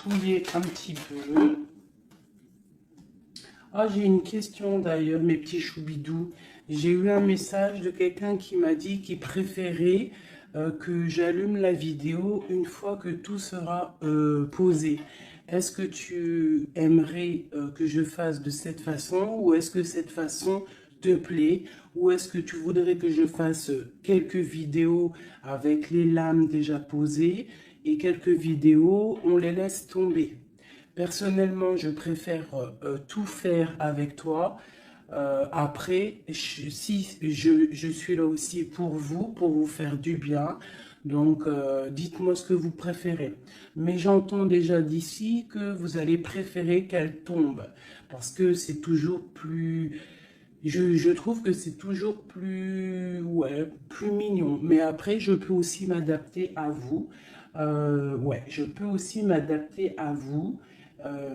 touiller un petit peu. Ah, j'ai une question d'ailleurs, mes petits choubidous. J'ai eu un message de quelqu'un qui m'a dit qu'il préférait que j'allume la vidéo une fois que tout sera posé. Est-ce que tu aimerais que je fasse de cette façon ou est-ce que cette façon te plaît ou est-ce que tu voudrais que je fasse quelques vidéos avec les lames déjà posées et quelques vidéos, on les laisse tomber? Personnellement, je préfère tout faire avec toi. Après, si je suis là aussi pour vous faire du bien. Donc, dites-moi ce que vous préférez. Mais j'entends déjà d'ici que vous allez préférer qu'elle tombe. Parce que c'est toujours plus... Je trouve que c'est toujours plus, ouais, plus mignon. Mais après, je peux aussi m'adapter à vous. Ouais, je peux aussi m'adapter à vous. Euh,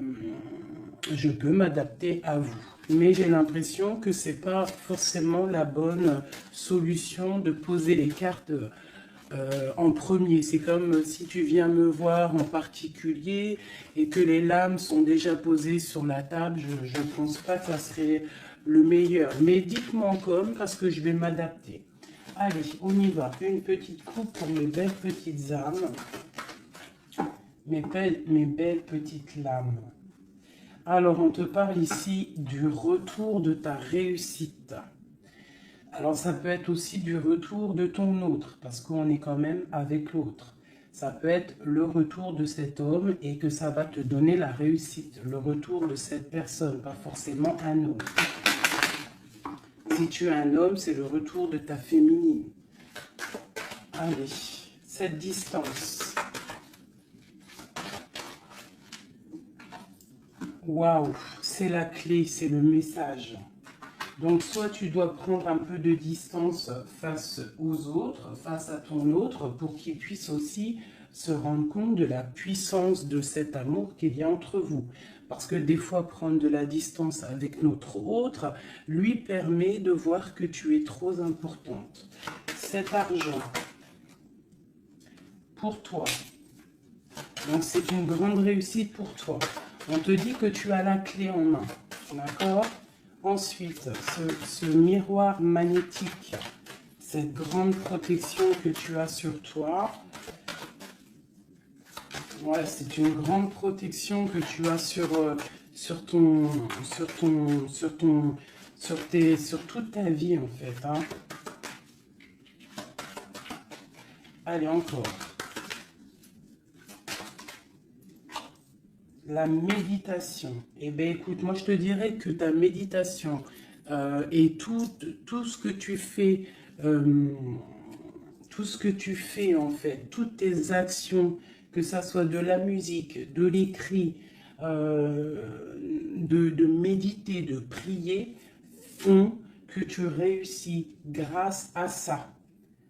je peux m'adapter à vous. Mais j'ai l'impression que c'est pas forcément la bonne solution de poser les cartes en premier. C'est comme si tu viens me voir en particulier et que les lames sont déjà posées sur la table. Je ne pense pas que ça serait le meilleur. Mais dites-moi comme parce que je vais m'adapter. Allez, on y va. Une petite coupe pour mes belles petites âmes. Mes belles petites lames. Alors, on te parle ici du retour de ta réussite. Alors, ça peut être aussi du retour de ton autre, parce qu'on est quand même avec l'autre. Ça peut être le retour de cet homme et que ça va te donner la réussite. Le retour de cette personne, pas forcément un homme. Si tu es un homme, c'est le retour de ta féminine. Allez, cette distance. Waouh, c'est la clé, c'est le message. Donc, soit tu dois prendre un peu de distance face aux autres, face à ton autre, pour qu'il puisse aussi se rendre compte de la puissance de cet amour qu'il y a entre vous. Parce que des fois, prendre de la distance avec notre autre lui permet de voir que tu es trop importante. Cet argent, pour toi, donc c'est une grande réussite pour toi. On te dit que tu as la clé en main, d'accord? Ensuite, ce miroir magnétique, cette grande protection que tu as sur toi, ouais, c'est une grande protection que tu as sur toute ta vie en fait. Hein. Allez, encore. La méditation. Eh bien, écoute, moi je te dirais que ta méditation et tout ce que tu fais, en fait, toutes tes actions, que ça soit de la musique, de l'écrit, de méditer, de prier, font que tu réussis grâce à ça.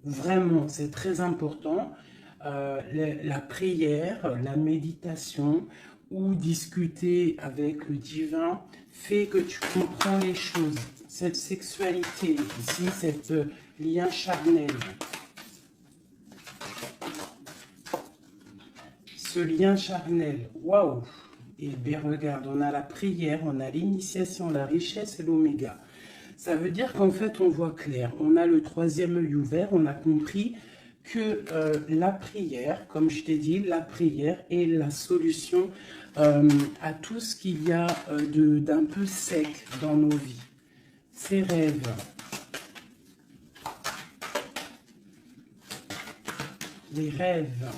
Vraiment, c'est très important. La prière, la méditation ou discuter avec le divin fait que tu comprends les choses. Cette sexualité ici, cet lien charnel. Ce lien charnel, waouh! Et bien regarde, on a la prière, on a l'initiation, la richesse et l'oméga. Ça veut dire qu'en fait, on voit clair. On a le troisième œil ouvert, on a compris que la prière, comme je t'ai dit, la prière est la solution à tout ce qu'il y a d'un peu sec dans nos vies. Ces rêves. Les rêves.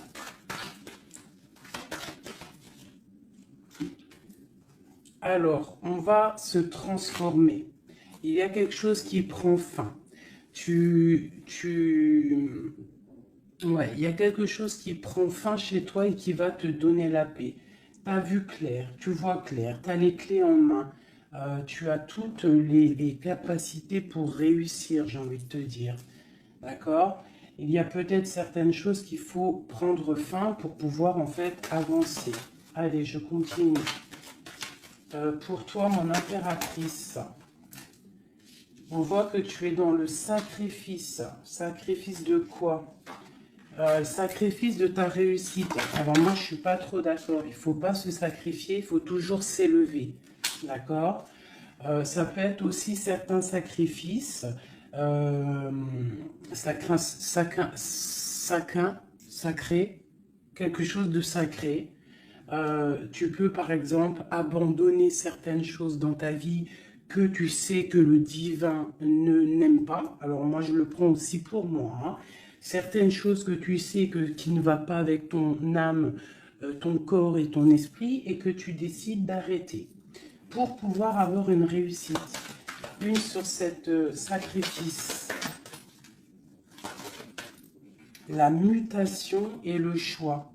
Alors, on va se transformer. Il y a quelque chose qui prend fin. Ouais, il y a quelque chose qui prend fin chez toi et qui va te donner la paix. Tu as vu clair, tu vois clair, tu as les clés en main, tu as toutes les capacités pour réussir, j'ai envie de te dire. D'accord? Il y a peut-être certaines choses qu'il faut prendre fin pour pouvoir en fait avancer. Allez, je continue. Pour toi, mon impératrice, on voit que tu es dans le sacrifice. Sacrifice de quoi? Le sacrifice de ta réussite. Alors moi, je suis pas trop d'accord. Il faut pas se sacrifier, il faut toujours s'élever. D'accord? Ça peut être aussi certains sacrifices. Euh, sacré, quelque chose de sacré. Tu peux par exemple abandonner certaines choses dans ta vie que tu sais que le divin ne n'aime pas. Alors moi je le prends aussi pour moi, hein. Certaines choses que tu sais qui ne va pas avec ton âme, ton corps et ton esprit et que tu décides d'arrêter pour pouvoir avoir une réussite. Une sur cette sacrifice, la mutation et le choix.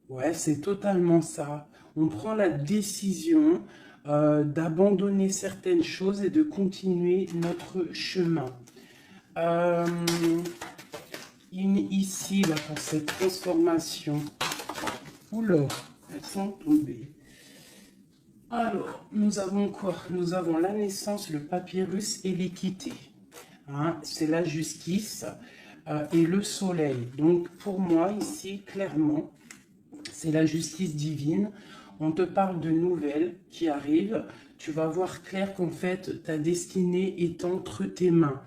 Ouais, c'est totalement ça. On prend la décision d'abandonner certaines choses et de continuer notre chemin. Euh, ici, là, pour cette transformation. Oula, elles sont tombées. Alors, nous avons quoi? Nous avons la naissance, le papyrus et l'équité. Hein, c'est la justice et le soleil. Donc, pour moi, ici, clairement, c'est la justice divine. On te parle de nouvelles qui arrivent. Tu vas voir clair qu'en fait, ta destinée est entre tes mains.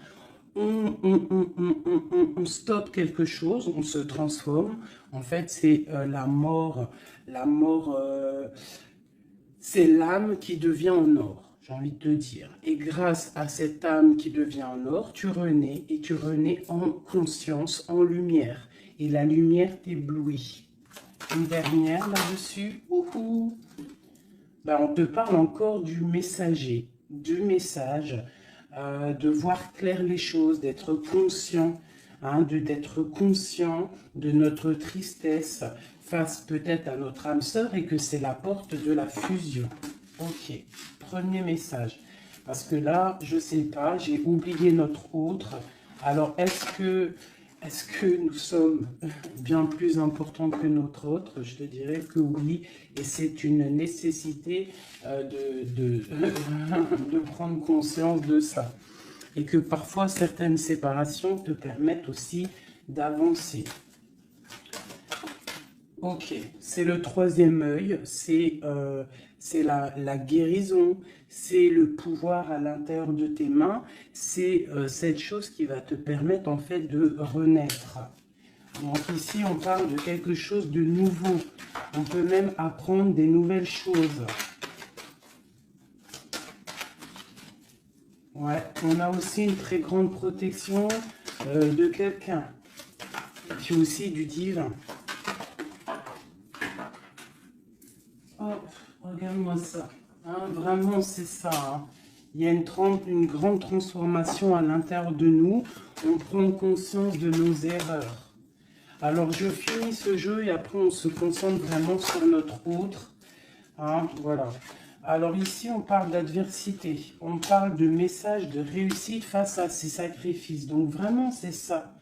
On stoppe quelque chose, on se transforme. En fait, c'est la mort. La mort, c'est l'âme qui devient en or, j'ai envie de te dire. Et grâce à cette âme qui devient en or, tu renais et tu renais en conscience, en lumière. Et la lumière t'éblouit. Une dernière là-dessus. Ben, on te parle encore du messager, du message, de voir clair les choses, d'être conscient, hein, d'être conscient de notre tristesse face peut-être à notre âme sœur et que c'est la porte de la fusion. Ok, premier message. Parce que là, je sais pas, j'ai oublié notre autre. Alors, est-ce que nous sommes bien plus importants que notre autre? Je te dirais que oui, et c'est une nécessité de prendre conscience de ça. Et que parfois, certaines séparations te permettent aussi d'avancer. Ok, c'est le troisième œil, c'est la guérison, c'est le pouvoir à l'intérieur de tes mains, c'est cette chose qui va te permettre en fait de renaître. Donc ici, on parle de quelque chose de nouveau. On peut même apprendre des nouvelles choses. Ouais, on a aussi une très grande protection de quelqu'un. Et puis aussi du divin. Oh, regarde-moi ça. Hein, vraiment, c'est ça. Hein. Il y a une grande transformation à l'intérieur de nous. On prend conscience de nos erreurs. Alors, je finis ce jeu et après, on se concentre vraiment sur notre autre. Hein, voilà. Alors ici, on parle d'adversité. On parle de message de réussite face à ces sacrifices. Donc, vraiment, c'est ça.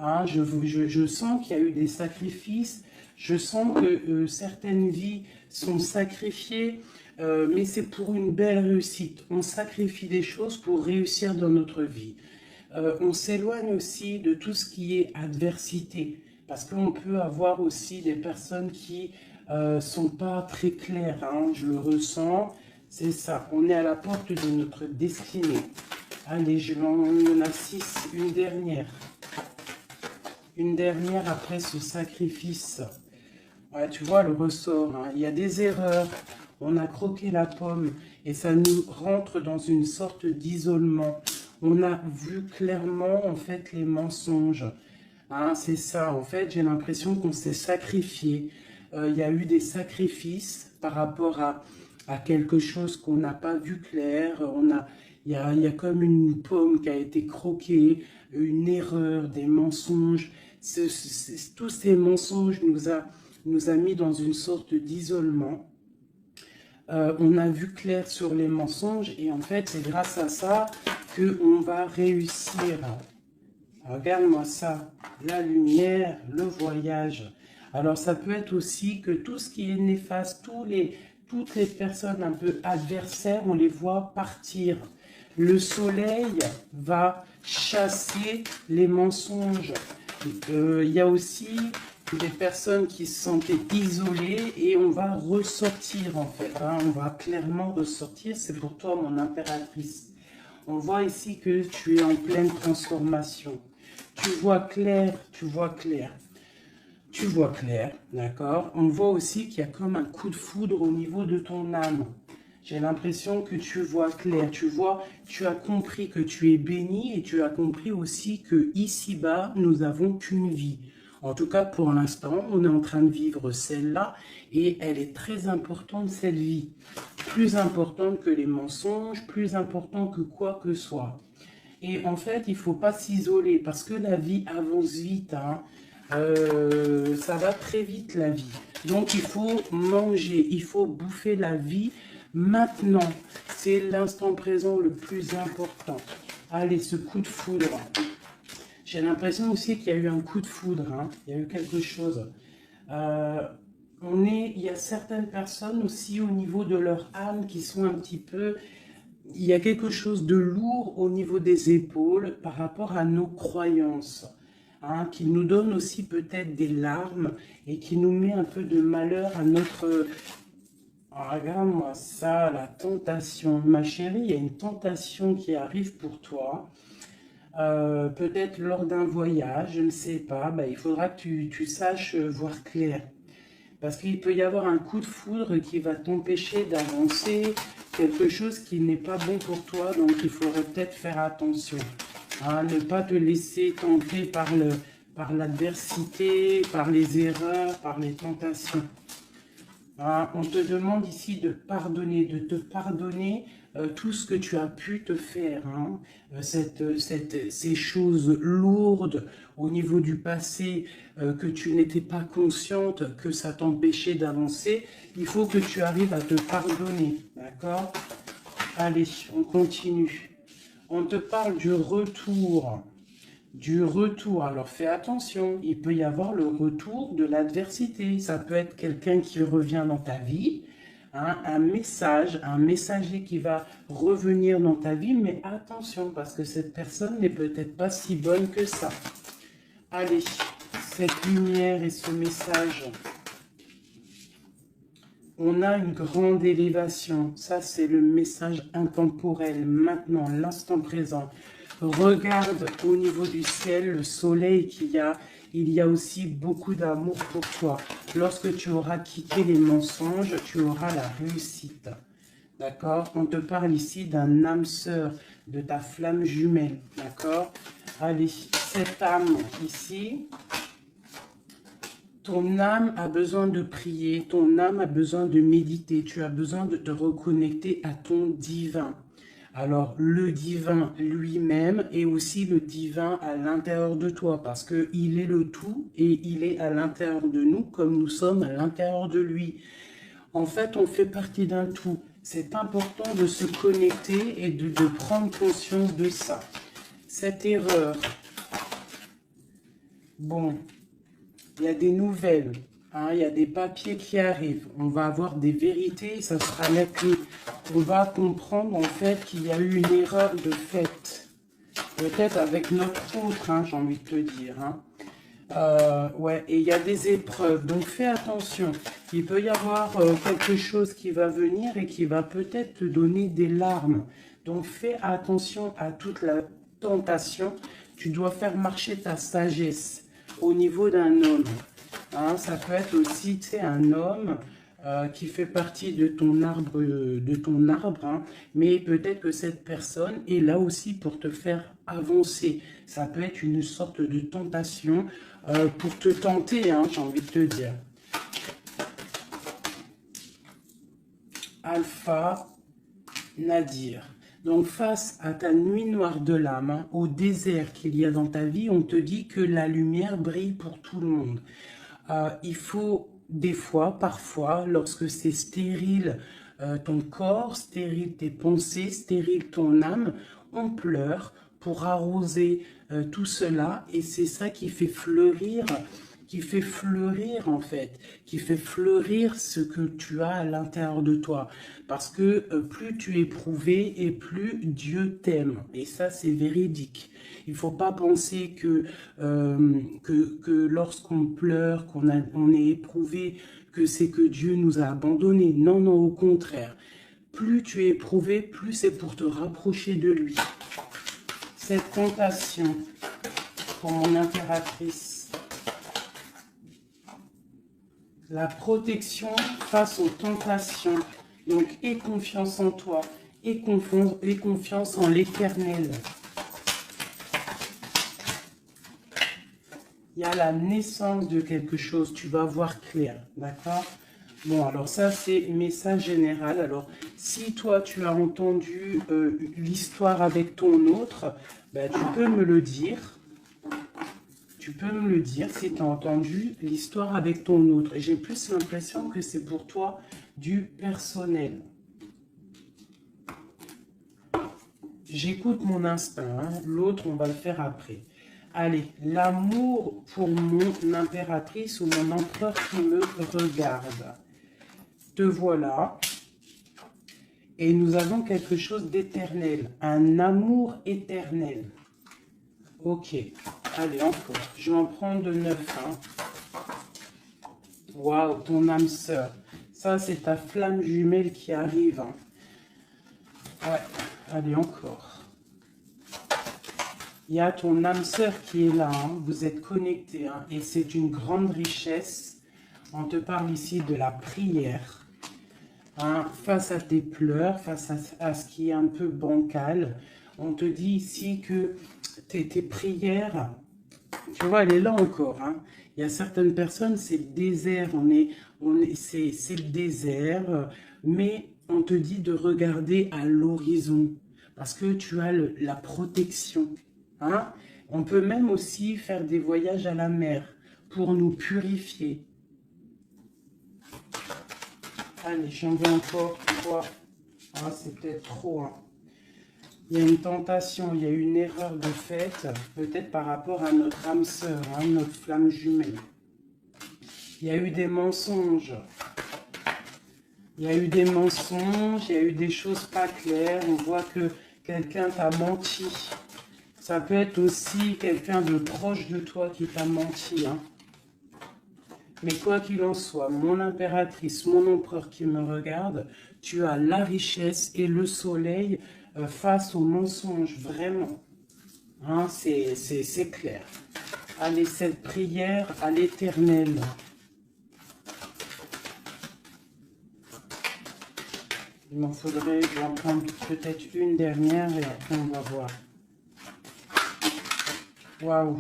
Hein, je sens qu'il y a eu des sacrifices. Je sens que certaines vies sont sacrifiées, mais c'est pour une belle réussite. On sacrifie des choses pour réussir dans notre vie. On s'éloigne aussi de tout ce qui est adversité, parce qu'on peut avoir aussi des personnes qui sont pas très claires. Hein, je le ressens, c'est ça. On est à la porte de notre destinée. Allez, il y en a 6, une dernière. Une dernière après ce sacrifice. Ouais, tu vois le ressort, hein. Il y a des erreurs, on a croqué la pomme et ça nous rentre dans une sorte d'isolement. On a vu clairement en fait les mensonges. Hein, c'est ça, en fait j'ai l'impression qu'on s'est sacrifié. Il y a eu des sacrifices par rapport à quelque chose qu'on n'a pas vu clair. Il y a comme une pomme qui a été croquée, une erreur, des mensonges. Tous ces mensonges nous a mis dans une sorte d'isolement. On a vu clair sur les mensonges et en fait c'est grâce à ça qu'on va réussir. Regarde-moi ça, la lumière, le voyage. Alors ça peut être aussi que tout ce qui est néfaste, toutes les personnes un peu adversaires, on les voit partir. Le soleil va chasser les mensonges. Il y a aussi des personnes qui se sentaient isolées et on va ressortir en fait. Hein, on va clairement ressortir. C'est pour toi, mon impératrice. On voit ici que tu es en pleine transformation. Tu vois clair, tu vois clair. Tu vois clair, d'accord? On voit aussi qu'il y a comme un coup de foudre au niveau de ton âme. J'ai l'impression que tu vois clair, tu vois, tu as compris que tu es béni et tu as compris aussi que ici-bas, nous avons qu'une vie. En tout cas, pour l'instant, on est en train de vivre celle-là et elle est très importante, cette vie. Plus importante que les mensonges, plus importante que quoi que soit. Et en fait, il ne faut pas s'isoler parce que la vie avance vite. Hein. Ça va très vite la vie. Donc il faut manger, il faut bouffer la vie maintenant. C'est l'instant présent le plus important. Allez, ce coup de foudre. J'ai l'impression aussi qu'il y a eu un coup de foudre. Hein. Il y a eu quelque chose. Il y a certaines personnes aussi au niveau de leur âme qui sont un petit peu... Il y a quelque chose de lourd au niveau des épaules par rapport à nos croyances. Hein, qui nous donne aussi peut-être des larmes et qui nous met un peu de malheur à notre... Oh, regarde-moi ça, la tentation. Ma chérie, il y a une tentation qui arrive pour toi. Peut-être lors d'un voyage, je ne sais pas. Ben, il faudra que tu saches voir clair. Parce qu'il peut y avoir un coup de foudre qui va t'empêcher d'avancer, quelque chose qui n'est pas bon pour toi, donc il faudrait peut-être faire attention. Hein, ne pas te laisser tenter par l'adversité, par les erreurs, par les tentations. Hein, on te demande ici de te pardonner tout ce que tu as pu te faire. Hein, ces choses lourdes au niveau du passé que tu n'étais pas consciente, que ça t'empêchait d'avancer. Il faut que tu arrives à te pardonner. D'accord? Allez, on continue. On te parle du retour. Du retour. Alors fais attention, il peut y avoir le retour de l'adversité. Ça peut être quelqu'un qui revient dans ta vie, hein, un messager qui va revenir dans ta vie, mais attention, parce que cette personne n'est peut-être pas si bonne que ça. Allez, cette lumière et ce message... On a une grande élévation. Ça, c'est le message intemporel. Maintenant, l'instant présent. Regarde au niveau du ciel, le soleil qu'il y a. Il y a aussi beaucoup d'amour pour toi. Lorsque tu auras quitté les mensonges, tu auras la réussite. D'accord? On te parle ici d'un âme sœur, de ta flamme jumelle. D'accord? Allez, cette âme ici... Ton âme a besoin de prier, ton âme a besoin de méditer, tu as besoin de te reconnecter à ton divin. Alors, le divin lui-même et aussi le divin à l'intérieur de toi, parce qu'il est le tout et il est à l'intérieur de nous comme nous sommes à l'intérieur de lui. En fait, on fait partie d'un tout. C'est important de se connecter et de prendre conscience de ça. Cette erreur, bon... Il y a des nouvelles, hein, il y a des papiers qui arrivent. On va avoir des vérités, ça sera la clé. On va comprendre en fait qu'il y a eu une erreur de fait. Peut-être avec notre autre, hein, j'ai envie de te dire. Hein. Ouais, et il y a des épreuves, donc fais attention. Il peut y avoir quelque chose qui va venir et qui va peut-être te donner des larmes. Donc fais attention à toute la tentation. Tu dois faire marcher ta sagesse. Au niveau d'un homme, hein, ça peut être aussi, tu sais, un homme qui fait partie de ton arbre, hein, mais peut-être que cette personne est là aussi pour te faire avancer. Ça peut être une sorte de tentation pour te tenter, hein, j'ai envie de te dire. Alpha Nadir. Donc face à ta nuit noire de l'âme, hein, au désert qu'il y a dans ta vie, on te dit que la lumière brille pour tout le monde. Il faut des fois, parfois, lorsque c'est stérile ton corps, stérile tes pensées, stérile ton âme, on pleure pour arroser tout cela et c'est ça qui fait fleurir qui fait fleurir en fait, qui fait fleurir ce que tu as à l'intérieur de toi. Parce que plus tu es éprouvé et plus Dieu t'aime. Et ça, c'est véridique. Il ne faut pas penser que lorsqu'on pleure, on est éprouvé, que c'est que Dieu nous a abandonnés. Non, non, au contraire. Plus tu es éprouvé, plus c'est pour te rapprocher de lui. Cette tentation pour mon impératrice. La protection face aux tentations. Donc, aie confiance en toi, aie confiance en l'Éternel. Il y a la naissance de quelque chose, tu vas voir clair, d'accord? Bon, alors ça, c'est message général. Alors, si toi, tu as entendu l'histoire avec ton autre, ben, tu peux me le dire. Tu peux me le dire si tu as entendu l'histoire avec ton autre. Et j'ai plus l'impression que c'est pour toi du personnel. J'écoute mon instinct, hein. L'autre, on va le faire après. Allez, l'amour pour mon impératrice ou mon empereur qui me regarde. Te voilà. Et nous avons quelque chose d'éternel, un amour éternel. Ok, allez, encore. Je vais en prendre de 9. Hein. Waouh, ton âme sœur. Ça, c'est ta flamme jumelle qui arrive. Hein. Ouais, allez, encore. Il y a ton âme sœur qui est là. Hein. Vous êtes connectés. Hein. Et c'est une grande richesse. On te parle ici de la prière. Hein, face à tes pleurs, face à ce qui est un peu bancal, on te dit ici que tes prières, tu vois, elle est là encore. Hein. Il y a certaines personnes, c'est le désert, c'est le désert, mais on te dit de regarder à l'horizon, parce que tu as la protection. Hein. On peut même aussi faire des voyages à la mer pour nous purifier. Allez, j'en veux encore 3. Ah, c'est peut-être trop. Hein. Il y a une tentation, il y a une erreur de fait, peut-être par rapport à notre âme sœur, hein, notre flamme jumelle. Il y a eu des mensonges. Il y a eu des mensonges, il y a eu des choses pas claires. On voit que quelqu'un t'a menti. Ça peut être aussi quelqu'un de proche de toi qui t'a menti. Hein. Mais quoi qu'il en soit, mon impératrice, mon empereur qui me regarde, tu as la richesse et le soleil face aux mensonges, vraiment. Hein, c'est clair. Allez, cette prière à l'Éternel. Il m'en faudrait, je vais en prendre peut-être une dernière et après on va voir. Waouh.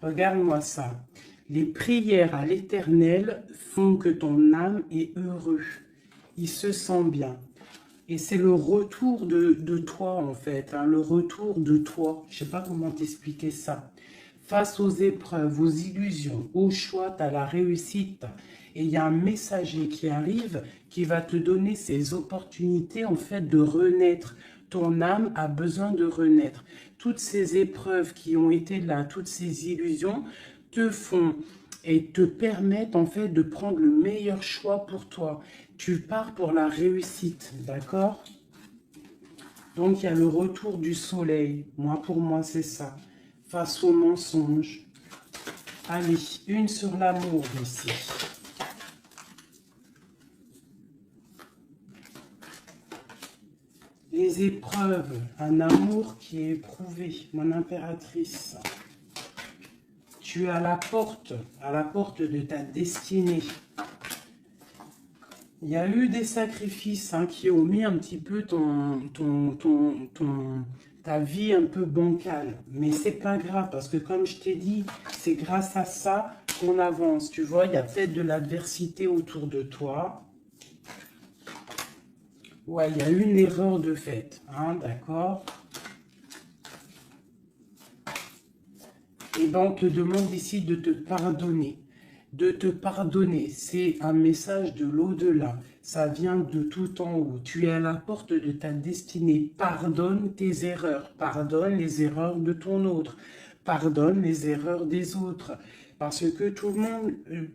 Regarde-moi ça. Les prières à l'Éternel font que ton âme est heureux. Il se sent bien. Et c'est le retour de toi, en fait. Hein, le retour de toi. Je ne sais pas comment t'expliquer ça. Face aux épreuves, aux illusions, au choix, tu as la réussite. Et il y a un messager qui arrive qui va te donner ces opportunités, en fait, de renaître. Ton âme a besoin de renaître. Toutes ces épreuves qui ont été là, toutes ces illusions, te font et te permettent en fait de prendre le meilleur choix pour toi. Tu pars pour la réussite, d'accord? Donc il y a le retour du soleil. Pour moi, c'est ça. Face aux mensonges. Allez, une sur l'amour ici. Les épreuves, un amour qui est éprouvé, mon impératrice. Tu es à la porte de ta destinée. Il y a eu des sacrifices qui ont mis un petit peu ta vie un peu bancale. Mais c'est pas grave, parce que comme je t'ai dit, c'est grâce à ça qu'on avance. Tu vois, il y a peut-être de l'adversité autour de toi. Ouais, il y a eu une erreur de fait, d'accord? Et ben, on te demande ici de te pardonner. De te pardonner, c'est un message de l'au-delà. Ça vient de tout en haut. Tu es à la porte de ta destinée. Pardonne tes erreurs. Pardonne les erreurs de ton autre. Pardonne les erreurs des autres. Parce que tout le monde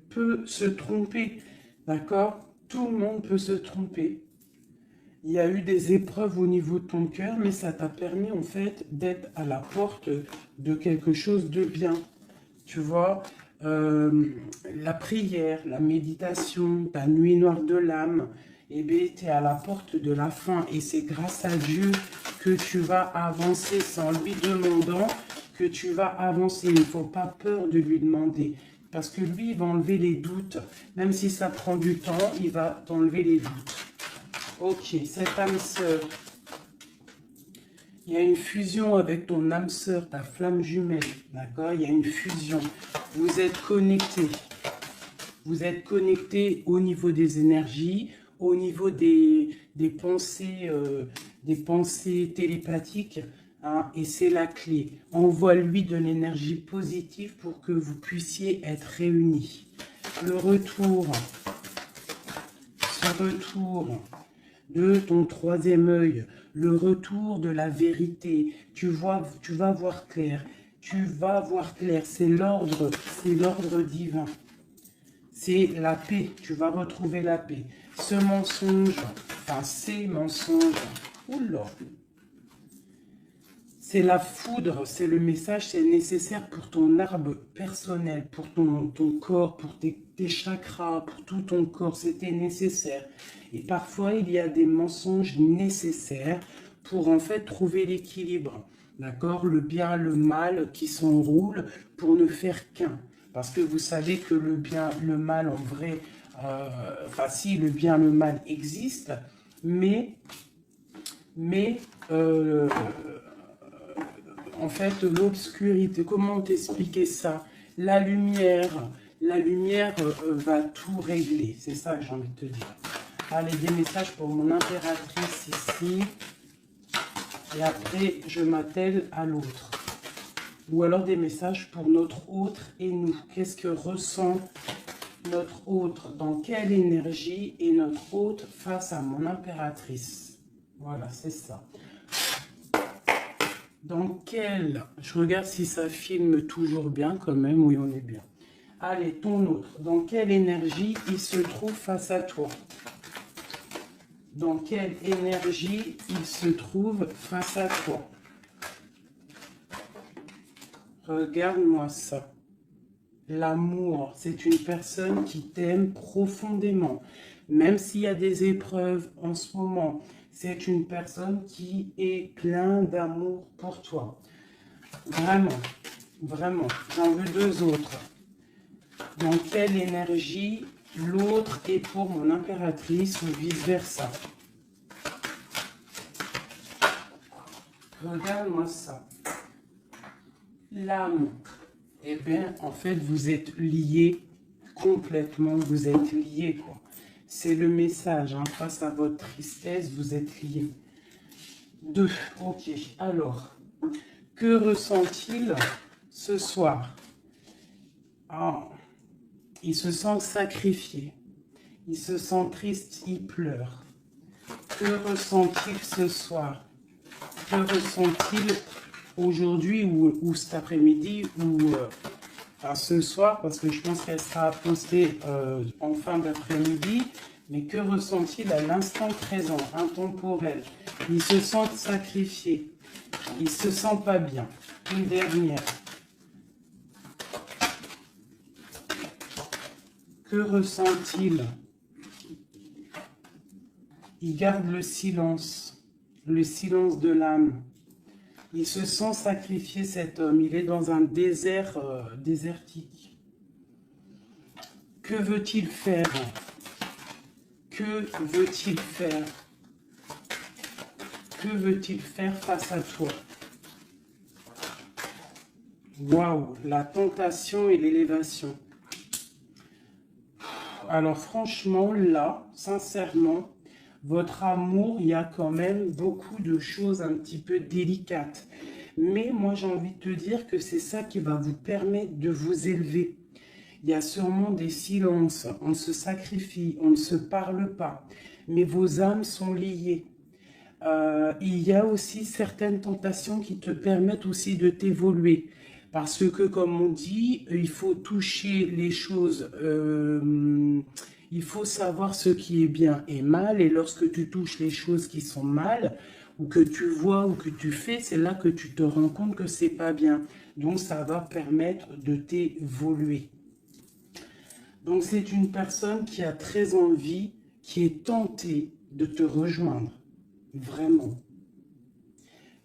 peut se tromper, d'accord? Tout le monde peut se tromper. Il y a eu des épreuves au niveau de ton cœur, mais ça t'a permis en fait d'être à la porte de quelque chose de bien. Tu vois, la prière, la méditation, ta nuit noire de l'âme, eh bien, tu es à la porte de la fin. Et c'est grâce à Dieu que tu vas avancer sans lui demandant que tu vas avancer. Il ne faut pas peur de lui demander. Parce que lui, il va enlever les doutes. Même si ça prend du temps, il va t'enlever les doutes. Ok, cette âme sœur, il y a une fusion avec ton âme sœur, ta flamme jumelle, d'accord? Il y a une fusion. Vous êtes connectés. Vous êtes connectés au niveau des énergies, au niveau des pensées télépathiques, hein, et c'est la clé. Envoie-lui de l'énergie positive pour que vous puissiez être réunis. Le retour de ton troisième œil, le retour de la vérité, tu vas voir clair, c'est l'ordre divin, c'est la paix, tu vas retrouver la paix. Ce mensonge, enfin ces mensonges, oula, c'est la foudre, c'est le message, c'est nécessaire pour ton arbre personnel, pour ton corps, pour tes chakras, pour tout ton corps, c'était nécessaire. Et parfois, il y a des mensonges nécessaires pour en fait trouver l'équilibre. D'accord? Le bien, le mal qui s'enroulent pour ne faire qu'un. Parce que vous savez que le bien, le mal en vrai, enfin si le bien, le mal existe, mais en fait, l'obscurité, comment t'expliquer ça? La lumière va tout régler. C'est ça que j'ai envie de te dire. Allez, des messages pour mon impératrice ici. Et après, je m'attelle à l'autre. Ou alors des messages pour notre autre et nous. Qu'est-ce que ressent notre autre? Dans quelle énergie est notre autre face à mon impératrice? Voilà, c'est ça. Dans quel... Je regarde si ça filme toujours bien quand même. Oui, on est bien. Allez, ton autre. Dans quelle énergie il se trouve face à toi? Dans quelle énergie il se trouve face à toi? Regarde-moi ça. L'amour, c'est une personne qui t'aime profondément. Même s'il y a des épreuves en ce moment, c'est une personne qui est plein d'amour pour toi. Vraiment, vraiment. J'en veux deux autres. Dans quelle énergie l'autre est pour mon impératrice ou vice-versa? Regarde-moi ça. L'âme. Eh bien, en fait, vous êtes liés complètement. Vous êtes liés, quoi. C'est le message, hein. Face à votre tristesse, vous êtes liés. Deux. Ok. Alors, que ressent-il ce soir? Ah, il se sent sacrifié. Il se sent triste, il pleure. Que ressent-il ce soir? Que ressent-il aujourd'hui ou cet après-midi ou enfin, ce soir, parce que je pense qu'elle sera postée en fin d'après-midi, mais que ressent-il à l'instant présent, intemporel? Il se sent sacrifié, il se sent pas bien. Une dernière. Que ressent-il? Il garde le silence de l'âme. Il se sent sacrifié, cet homme. Il est dans un désert désertique. Que veut-il faire? Que veut-il faire? Que veut-il faire face à toi? Waouh, la tentation et l'élévation. Alors franchement, là, sincèrement, votre amour, il y a quand même beaucoup de choses un petit peu délicates. Mais moi, j'ai envie de te dire que c'est ça qui va vous permettre de vous élever. Il y a sûrement des silences, on se sacrifie, on ne se parle pas, mais vos âmes sont liées. Il y a aussi certaines tentations qui te permettent aussi de t'évoluer. Parce que, comme on dit, il faut toucher les choses, il faut savoir ce qui est bien et mal. Et lorsque tu touches les choses qui sont mal, ou que tu vois ou que tu fais, c'est là que tu te rends compte que c'est pas bien. Donc, ça va permettre de t'évoluer. Donc, c'est une personne qui a très envie, qui est tentée de te rejoindre. Vraiment.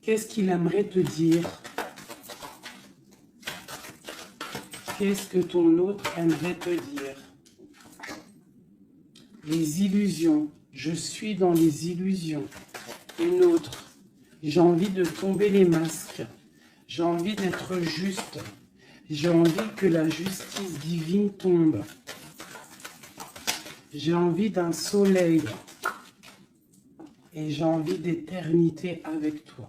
Qu'est-ce qu'il aimerait te dire? Qu'est-ce que ton autre aimerait te dire? Les illusions. Je suis dans les illusions. Une autre. J'ai envie de tomber les masques. J'ai envie d'être juste. J'ai envie que la justice divine tombe. J'ai envie d'un soleil. Et j'ai envie d'éternité avec toi.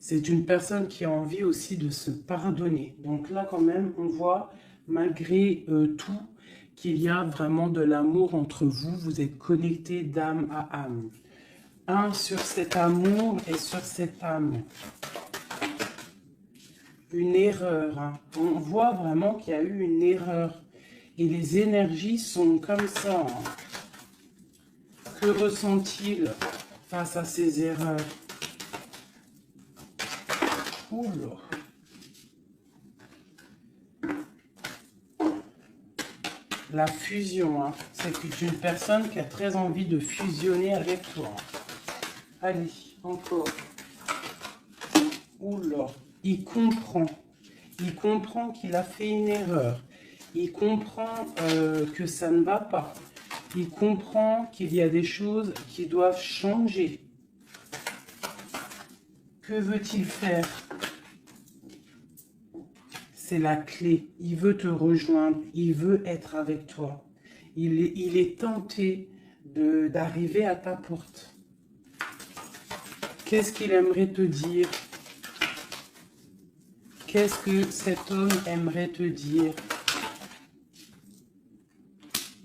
C'est une personne qui a envie aussi de se pardonner. Donc là, quand même, on voit, malgré tout, qu'il y a vraiment de l'amour entre vous. Vous êtes connectés d'âme à âme. Un sur cet amour et sur cette âme. Une erreur. Hein. On voit vraiment qu'il y a eu une erreur. Et les énergies sont comme ça. Hein. Que ressent-il face à ces erreurs? Oula. La fusion, hein. C'est une personne qui a très envie de fusionner avec toi. Allez, encore. Oula. Il comprend. Il comprend qu'il a fait une erreur. Il comprend que ça ne va pas. Il comprend qu'il y a des choses qui doivent changer. Que veut-il faire? C'est la clé. Il veut te rejoindre. Il veut être avec toi. Il est tenté d'arriver à ta porte. Qu'est-ce qu'il aimerait te dire? Qu'est-ce que cet homme aimerait te dire?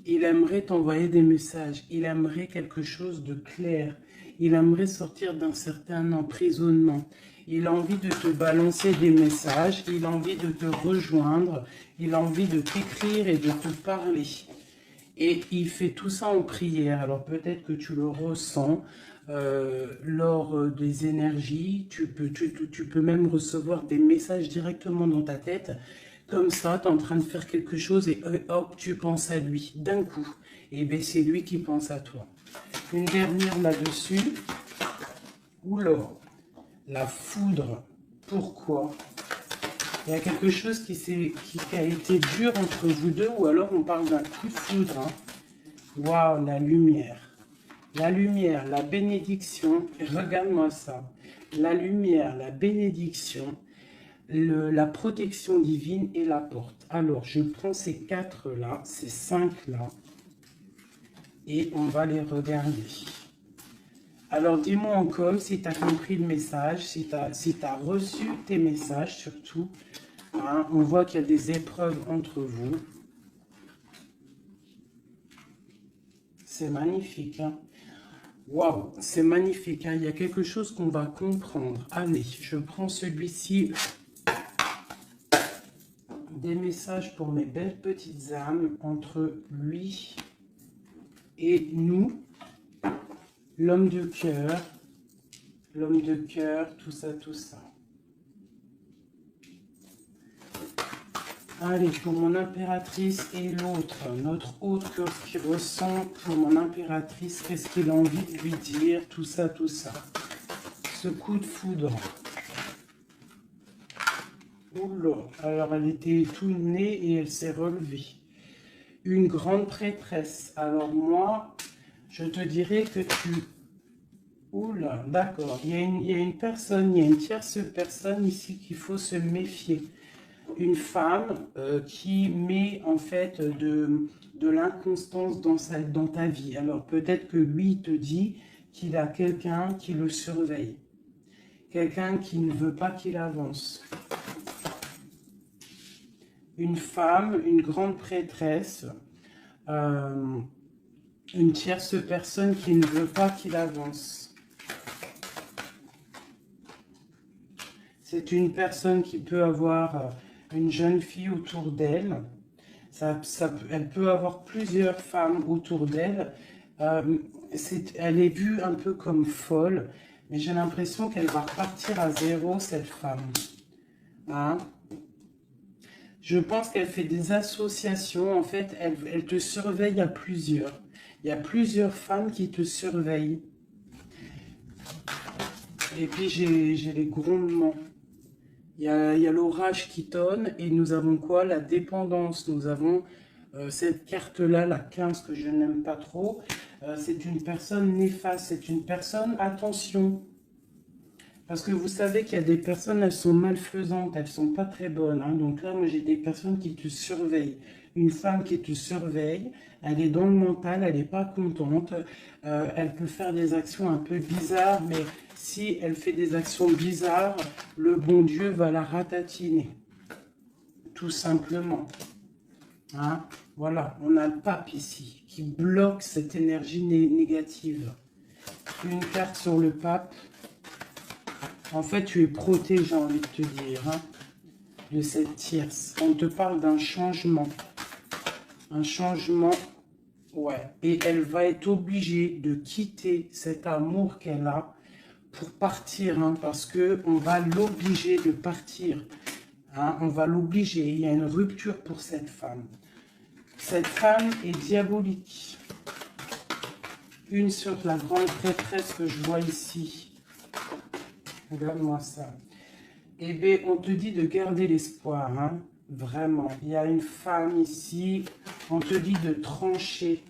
Il aimerait t'envoyer des messages. Il aimerait quelque chose de clair. Il aimerait sortir d'un certain emprisonnement. Il a envie de te balancer des messages. Il a envie de te rejoindre. Il a envie de t'écrire et de te parler. Et il fait tout ça en prière. Alors peut-être que tu le ressens lors des énergies. Tu peux même recevoir des messages directement dans ta tête. Comme ça, tu es en train de faire quelque chose et hop, tu penses à lui d'un coup. Et bien c'est lui qui pense à toi. Une dernière là-dessus. Oula, la foudre. Pourquoi? Il y a quelque chose qui a été dur entre vous deux, ou alors on parle d'un coup de foudre. Hein. Waouh, la lumière. La lumière, la bénédiction. Regarde-moi ça. La lumière, la bénédiction, la protection divine et la porte. Alors, je prends ces 4 là, ces 5 là, et on va les regarder. Alors, dis-moi en com si tu as compris le message, si tu as reçu tes messages surtout. Hein, on voit qu'il y a des épreuves entre vous. C'est magnifique. Hein. Waouh, c'est magnifique. Hein. Il y a quelque chose qu'on va comprendre. Allez, je prends celui-ci. Des messages pour mes belles petites âmes entre lui et nous. L'homme de cœur, tout ça, tout ça. Allez, pour mon impératrice et l'autre, notre autre qui ressent pour mon impératrice, qu'est-ce qu'il a envie de lui dire, tout ça, tout ça. Ce coup de foudre. Oula, alors elle était tout née et elle s'est relevée. Une grande prêtresse. Alors moi, je te dirais que tu... Oula, d'accord. Il y a une personne, il y a une tierce personne ici qu'il faut se méfier. Une femme qui met en fait de l'inconstance dans ta vie. Alors peut-être que lui te dit qu'il a quelqu'un qui le surveille. Quelqu'un qui ne veut pas qu'il avance. Une femme, une grande prêtresse, une tierce personne qui ne veut pas qu'il avance. C'est une personne qui peut avoir une jeune fille autour d'elle. Elle peut avoir plusieurs femmes autour d'elle. Elle est vue un peu comme folle, mais j'ai l'impression qu'elle va repartir à zéro, cette femme. Hein? Je pense qu'elle fait des associations. En fait, elle te surveille à plusieurs. Il y a plusieurs femmes qui te surveillent. Et puis, j'ai les grondements. Il y a l'orage qui tonne et nous avons quoi? La dépendance. Nous avons cette carte-là, la 15, que je n'aime pas trop. C'est une personne néfaste. C'est une personne, attention. Parce que vous savez qu'il y a des personnes, elles sont malfaisantes, elles sont pas très bonnes. Hein. Donc là, moi, j'ai des personnes qui te surveillent. Une femme qui te surveille, elle est dans le mental, elle n'est pas contente. Elle peut faire des actions un peu bizarres, mais si elle fait des actions bizarres, le bon Dieu va la ratatiner. Tout simplement. Hein? Voilà, on a le pape ici, qui bloque cette énergie négative. Une carte sur le pape. En fait, tu es protégé, j'ai envie de te dire, hein, de cette tierce. On te parle d'un changement. Un changement, ouais. Et elle va être obligée de quitter cet amour qu'elle a pour partir, hein, parce qu'on va l'obliger de partir. Hein, on va l'obliger. Il y a une rupture pour cette femme. Cette femme est diabolique. Une sur la grande prêtresse que je vois ici. Regarde-moi ça. Eh bien, on te dit de garder l'espoir, hein. Vraiment. Il y a une femme ici. On te dit de trancher.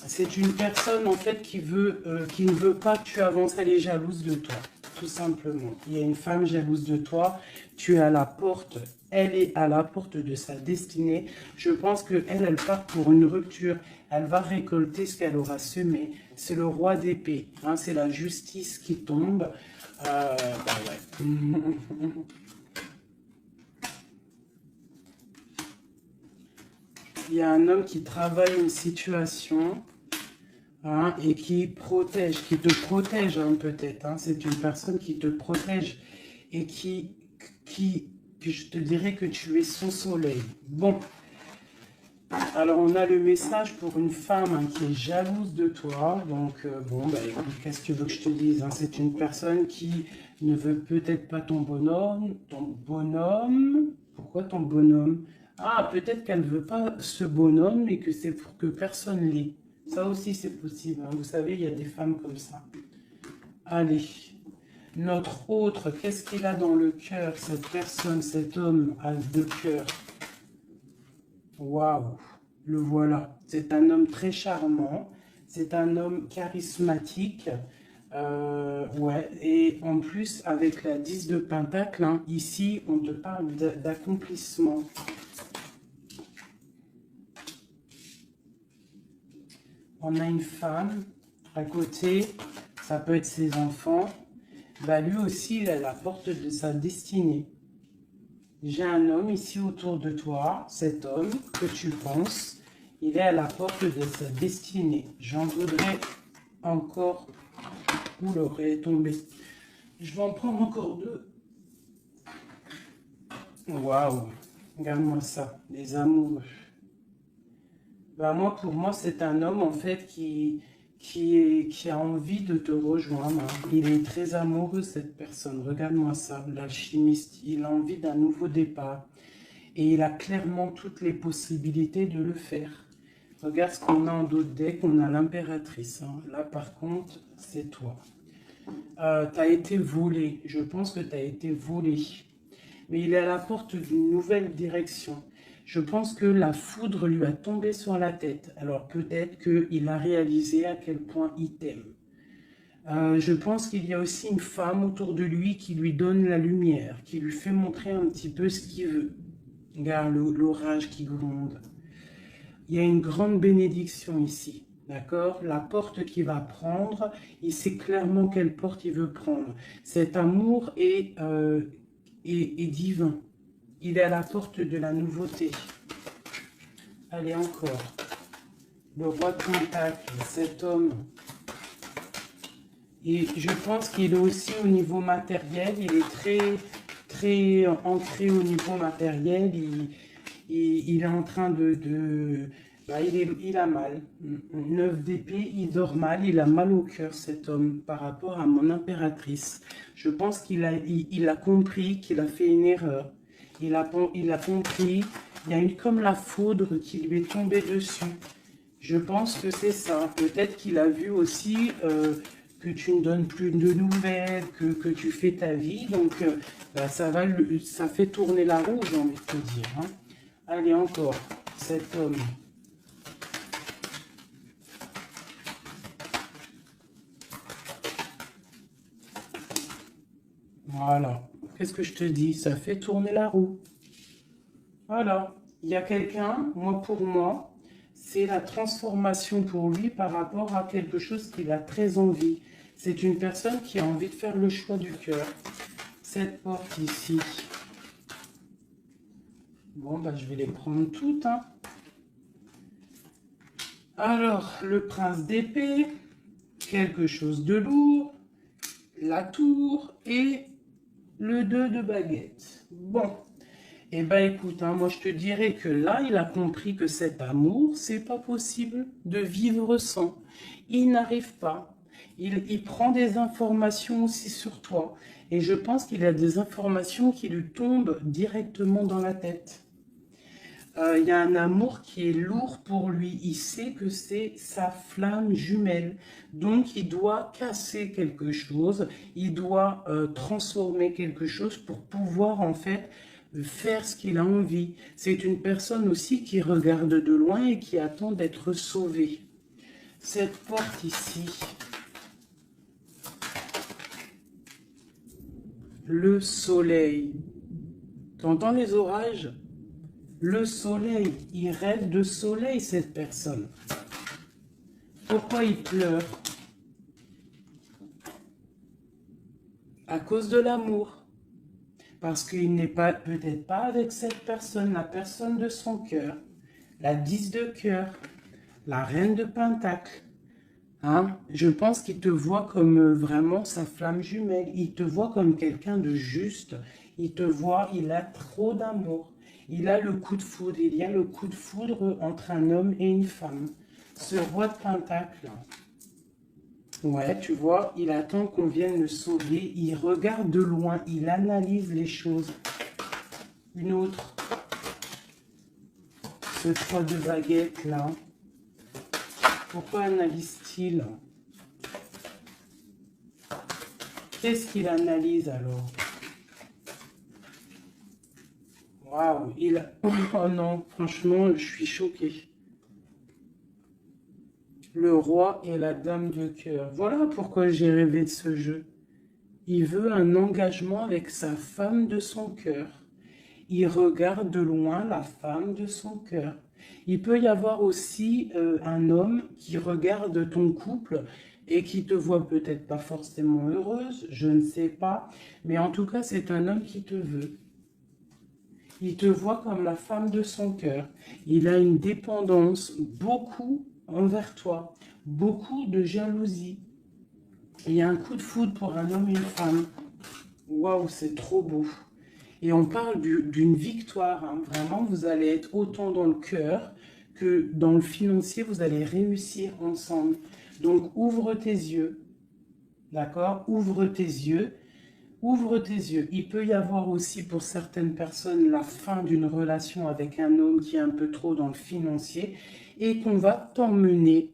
C'est une personne, en fait, qui ne veut pas que tu avances. Elle est jalouse de toi, tout simplement. Il y a une femme jalouse de toi. Tu es à la porte. Elle est à la porte de sa destinée. Je pense qu'elle, elle part pour une rupture. Elle va récolter ce qu'elle aura semé. C'est le roi d'épée. Hein, c'est la justice qui tombe. Bah ouais. Il y a un homme qui travaille une situation, hein, et qui protège, qui te protège, hein, peut-être. Hein. C'est une personne qui te protège et que je te dirais que tu es son soleil. Bon. Alors, on a le message pour une femme, hein, qui est jalouse de toi. Donc, bon, bah, écoute, qu'est-ce que tu veux que je te dise, hein? C'est une personne qui ne veut peut-être pas ton bonhomme. Ton bonhomme? Pourquoi ton bonhomme? Ah, peut-être qu'elle ne veut pas ce bonhomme et que c'est pour que personne l'ait. Ça aussi, c'est possible. Hein. Vous savez, il y a des femmes comme ça. Allez. Notre autre, qu'est-ce qu'il a dans le cœur, cette personne, cet homme a de cœur? Waouh, le voilà. C'est un homme très charmant. C'est un homme charismatique. Ouais, et en plus, avec la 10 de Pentacle, hein, ici, on te parle d'accomplissement. On a une femme à côté, ça peut être ses enfants. Bah, lui aussi, il est à la porte de sa destinée. J'ai un homme ici autour de toi. Cet homme que tu penses, il est à la porte de sa destinée. J'en voudrais encore. Où l'aurait tombé. Je vais en prendre encore deux. Waouh, regarde-moi ça, les amoureux. Bah moi, pour moi, c'est un homme en fait qui a envie de te rejoindre. Il est très amoureux, cette personne. Regarde-moi ça, l'alchimiste. Il a envie d'un nouveau départ. Et il a clairement toutes les possibilités de le faire. Regarde ce qu'on a en d'autres decks. On a l'impératrice. Hein. Là, par contre, c'est toi. Tu as été volé. Je pense que tu as été volé. Mais il est à la porte d'une nouvelle direction. Je pense que la foudre lui a tombé sur la tête. Alors peut-être qu'il a réalisé à quel point il t'aime. Je pense qu'il y a aussi une femme autour de lui qui lui donne la lumière, qui lui fait montrer un petit peu ce qu'il veut. Regarde l'orage qui gronde. Il y a une grande bénédiction ici. D'accord? La porte qu'il va prendre, il sait clairement quelle porte il veut prendre. Cet amour est divin. Il est à la porte de la nouveauté. Allez, encore. Le roi de Pentacle, cet homme Et je pense qu'il est aussi au niveau matériel, il est très ancré au niveau matériel. Il est en train bah, il a mal. 9 d'épée, il dort mal, il a mal au cœur, cet homme, par rapport à mon impératrice. Je pense il a compris qu'il a fait une erreur. Il a compris, il y a eu comme la foudre qui lui est tombée dessus. Je pense que c'est ça. Peut-être qu'il a vu aussi que tu ne donnes plus de nouvelles, que tu fais ta vie. Donc, bah, ça fait tourner la roue, j'ai envie de te dire. Hein. Allez, encore, cet homme. Voilà. Qu'est-ce que je te dis? Ça fait tourner la roue. Voilà. Il y a quelqu'un, pour moi, c'est la transformation pour lui par rapport à quelque chose qu'il a très envie. C'est une personne qui a envie de faire le choix du cœur. Cette porte ici. Bon, bah, je vais les prendre toutes. Hein. Alors, le prince d'épée, quelque chose de lourd, la tour et le 2 de baguette. Bon, et ben écoute, hein, moi je te dirais que là, il a compris que cet amour, c'est pas possible de vivre sans. Il n'arrive pas. Il prend des informations aussi sur toi. Et je pense qu'il a des informations qui lui tombent directement dans la tête. Il y a un amour qui est lourd pour lui. Il sait que c'est sa flamme jumelle. Donc, il doit casser quelque chose. Il doit transformer quelque chose pour pouvoir, en fait, faire ce qu'il a envie. C'est une personne aussi qui regarde de loin et qui attend d'être sauvée. Cette porte ici, le soleil. T'entends les orages? Le soleil, il rêve de soleil, cette personne. Pourquoi il pleure? À cause de l'amour. Parce qu'il n'est pas, peut-être pas avec cette personne, la personne de son cœur. La 10 de cœur, la reine de pentacle. Hein? Je pense qu'il te voit comme vraiment sa flamme jumelle. Il te voit comme quelqu'un de juste. Il te voit, il a trop d'amour. Il a le coup de foudre. Il y a le coup de foudre entre un homme et une femme. Ce roi de pentacle. Ouais, tu vois, il attend qu'on vienne le sauver. Il regarde de loin. Il analyse les choses. Une autre. Ce 3 de baguette là. Pourquoi analyse-t-il? Qu'est-ce qu'il analyse alors? Waouh, oh non, franchement, je suis choquée. Le roi et la dame de cœur. Voilà pourquoi j'ai rêvé de ce jeu. Il veut un engagement avec sa femme de son cœur. Il regarde de loin la femme de son cœur. Il peut y avoir aussi un homme qui regarde ton couple et qui te voit peut-être pas forcément heureuse, je ne sais pas, mais en tout cas c'est un homme qui te veut. Il te voit comme la femme de son cœur. Il a une dépendance beaucoup envers toi, beaucoup de jalousie. Il y a un coup de foudre pour un homme et une femme. Waouh, c'est trop beau. Et on parle d'une victoire. Hein. Vraiment, vous allez être autant dans le cœur que dans le financier. Vous allez réussir ensemble. Donc, ouvre tes yeux. D'accord? Ouvre tes yeux. Ouvre tes yeux. Il peut y avoir aussi pour certaines personnes la fin d'une relation avec un homme qui est un peu trop dans le financier et qu'on va t'emmener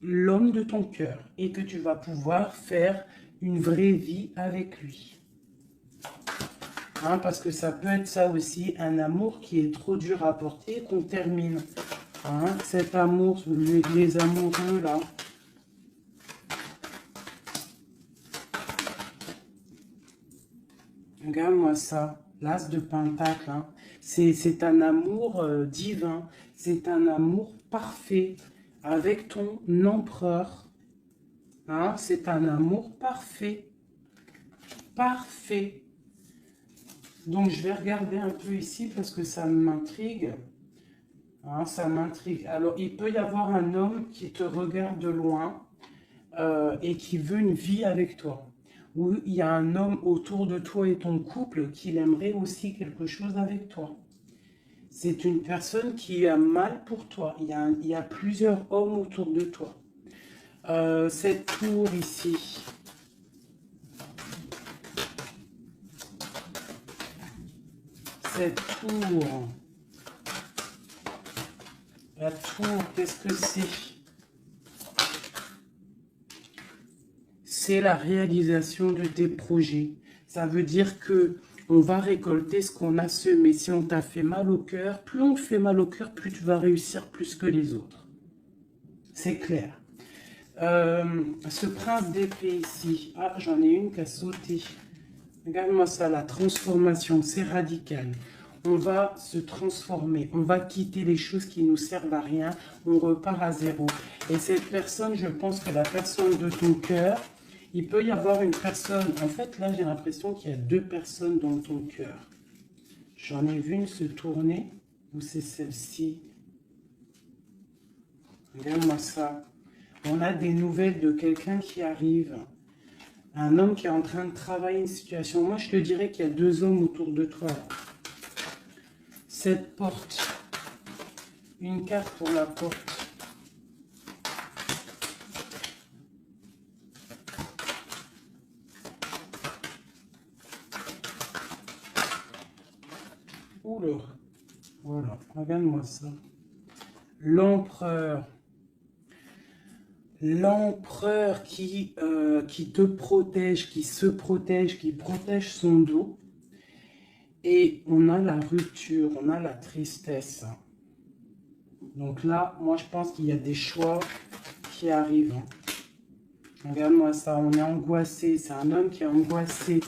l'homme de ton cœur et que tu vas pouvoir faire une vraie vie avec lui. Hein, parce que ça peut être ça aussi, un amour qui est trop dur à porter, qu'on termine. Hein, cet amour, les amoureux là. Regarde-moi ça, l'as de pentacle. Hein. C'est un amour divin, c'est un amour parfait avec ton empereur. Hein, c'est un amour parfait. Parfait. Donc, je vais regarder un peu ici parce que ça m'intrigue. Hein, ça m'intrigue. Alors, il peut y avoir un homme qui te regarde de loin. et qui veut une vie avec toi. Ou il y a un homme autour de toi et ton couple qui aimerait aussi quelque chose avec toi. C'est une personne qui a mal pour toi. Il y a plusieurs hommes autour de toi. Cette tour ici. Cette tour. La tour, qu'est-ce que c'est? C'est la réalisation de tes projets. Ça veut dire que on va récolter ce qu'on a semé. Si on t'a fait mal au cœur, plus on te fait mal au cœur, plus tu vas réussir plus que les autres. C'est clair. Ce prince d'épée ici, ah, j'en ai une qui a sauté. Regarde-moi ça, la transformation, c'est radical. On va se transformer, on va quitter les choses qui nous servent à rien, on repart à zéro. Et cette personne, je pense que la personne de ton cœur, il peut y avoir une personne, en fait là j'ai l'impression qu'il y a deux personnes dans ton cœur. J'en ai vu une se tourner, ou c'est celle-ci. Regarde-moi ça. On a des nouvelles de quelqu'un qui arrive. Un homme qui est en train de travailler une situation. Moi, je te dirais qu'il y a deux hommes autour de toi. Cette porte. Une carte pour la porte. Oula. Voilà, regarde-moi ça. L'empereur. L'empereur qui te protège, qui se protège, qui protège son dos. Et on a la rupture, on a la tristesse. Donc là, moi je pense qu'il y a des choix qui arrivent. Regarde-moi ça, on est angoissé. C'est un homme qui est angoissé.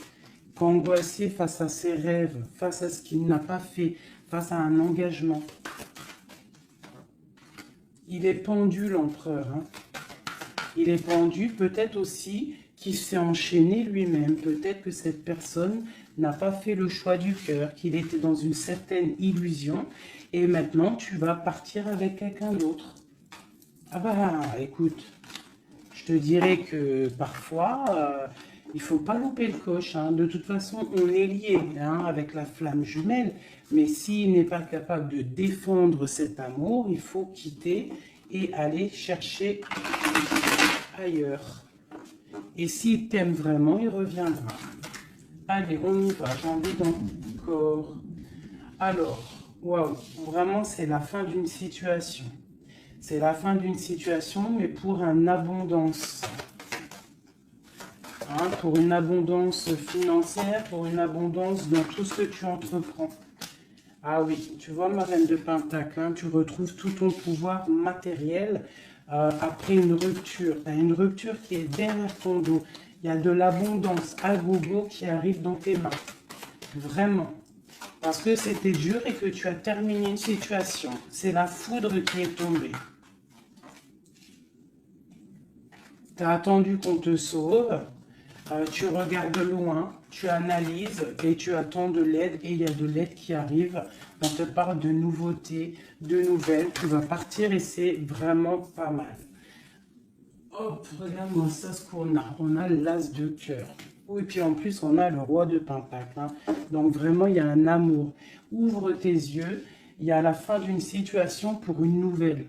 Angoissé face à ses rêves, face à ce qu'il n'a pas fait, face à un engagement. Il est pendu, l'empereur. Hein. Il est pendu, peut-être aussi qu'il s'est enchaîné lui-même. Peut-être que cette personne n'a pas fait le choix du cœur, qu'il était dans une certaine illusion. Et maintenant, tu vas partir avec quelqu'un d'autre. Ah bah, écoute, je te dirais que parfois, il ne faut pas louper le coche. Hein. De toute façon, on est lié hein, avec la flamme jumelle. Mais s'il n'est pas capable de défendre cet amour, il faut quitter et aller chercher ailleurs. Et s'il t'aime vraiment, il reviendra. Allez, on y va. J'ai envie d'encore. Alors, waouh, vraiment, c'est la fin d'une situation. C'est la fin d'une situation, mais pour une abondance. Hein, pour une abondance financière, pour une abondance dans tout ce que tu entreprends. Ah oui, tu vois ma reine de Pentacle, hein, tu retrouves tout ton pouvoir matériel après une rupture. Tu as une rupture qui est derrière ton dos. Il y a de l'abondance à gogo qui arrive dans tes mains. Vraiment. Parce que c'était dur et que tu as terminé une situation. C'est la foudre qui est tombée. Tu as attendu qu'on te sauve. Tu regardes loin, tu analyses et tu attends de l'aide et il y a de l'aide qui arrive. On te parle de nouveautés, de nouvelles. Tu vas partir et c'est vraiment pas mal. Hop, regarde-moi ça ce qu'on a. On a l'as de cœur. Et puis en plus, on a le roi de Pentacle. Hein. Donc vraiment, il y a un amour. Ouvre tes yeux. Il y a la fin d'une situation pour une nouvelle.